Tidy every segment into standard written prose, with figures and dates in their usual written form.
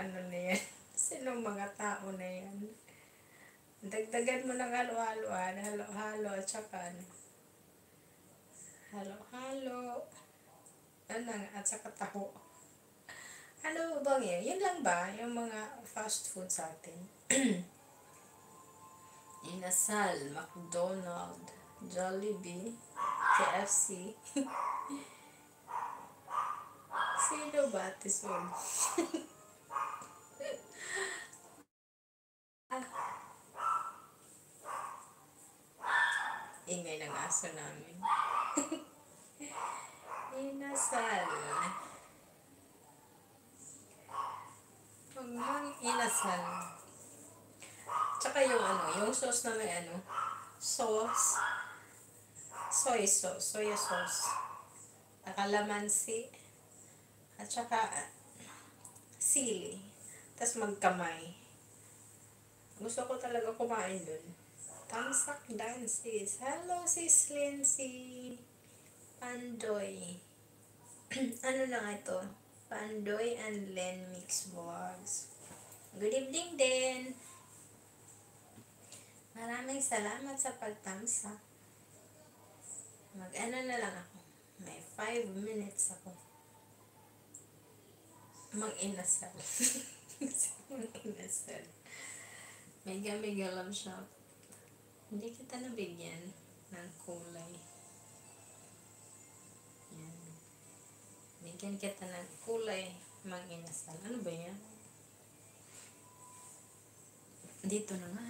ano na yan? Sinong mga tao na yan? Dagdagan mo ng halo-haloan, halo-halo, at saka ano, halo-halo, ano, at saka taho. Ano bang yan? Yun lang ba? Yung mga fast food sa atin? Inasal, McDonald, Jollibee, KFC. Sino ba, Tisol? Ingay ng aso namin. Inasal. Huwag mang inasal. Tsaka yung ano, yung sauce na may ano, sauce, soya sauce, kalamansi, at saka sili. Tapos magkamay. Gusto ko talaga kumain dun. Tamsak dances. Hello, sis Lindsay. Pandoy. Ano na nga ito? Pandoy and Len Mix Vlogs. Good evening din. Maraming salamat sa pagtamsak. Mag-ano na lang ako. May 5 minutes ako. Mag-inasal. Mag-inasal. Mega love shop. Hindi kita nabigyan ng kulay. Yan. Bigyan kita ng kulay. Mag-inasal. Ano ba yan? Dito na nga.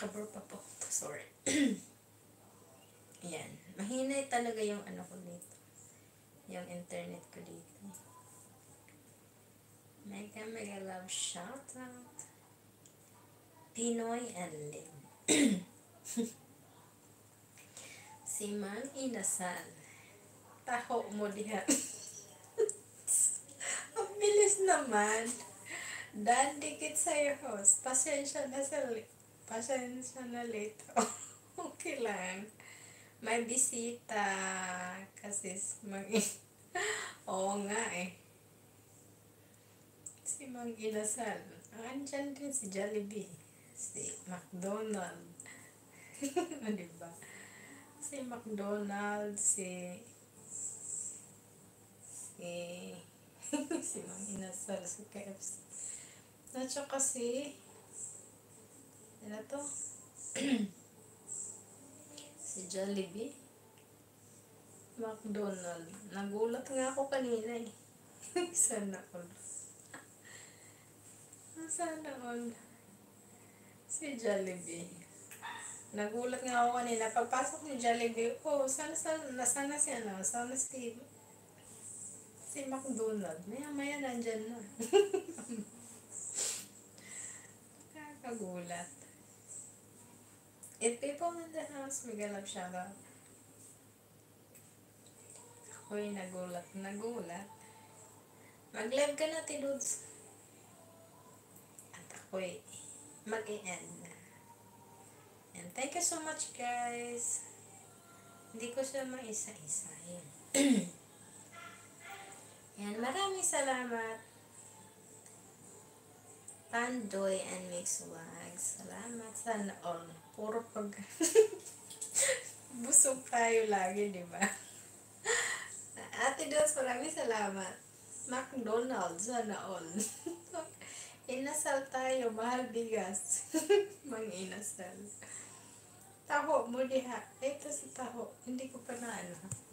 Cover pa po. Sorry. Yan. Mahinay talaga yung ano ko dito. Yung internet ko dito. Mega love shoutout. Pinoy and Lin. Si Mang Inasal. Taho mo diha. Ang bilis naman. Dan, dikit sa'yo host. Pasensya na late. Okay lang. May bisita. Kasi oo nga eh. Si Mang Inasal. Andyan din si Jollibee. Si McDonald. Diba? Si McDonald, si Mang Inasal, si KFC. At saka ano to? Si Jollibee, McDonald. Nagulat nga ako kanina eh. Sana all. Sana all. Si Jollibee. Nagulat nga ako kanina. Pagpasok ni Jollibee, sana si McDonald. Maya nandyan na. Kakagulat. If people in the house, mega love shoutout. Uy, nagulat. Mag-live ka na, Tidudes. At ako'y mag-i-end na. And thank you so much, guys. Hindi ko siya maisa-isa. Yan, maraming salamat. Pandoy and Mix Vlogs. Salamat. Sana all. Puro busog tayo lagi, di ba? Ate Dos, maraming salamat. McDonald's, sana all. Inasal tayo, mahal bigas. Mang-inasal. Taho mo diha. Ito si taho. Hindi ko pa na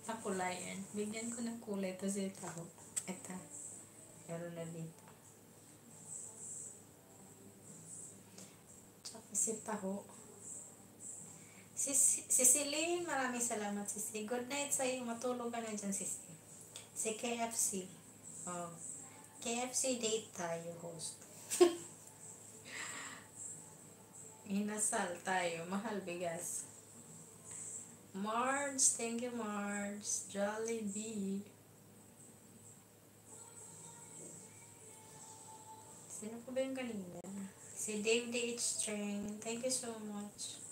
nakulayan. Bigyan ko ng kulay. Ito si taho. Ito. Meron na dito. Tsaka si taho. Si Celine, maraming salamat, Sisi. Good night sa'yo. Matulog ka na dyan, Sisi. Si KFC. KFC date tayo, host. Inasal tayo. Mahal bigas. Marge, thank you, Marge. Jollibee. Sino ko ba yung kanina? Si Dave the H. Train. Thank you so much.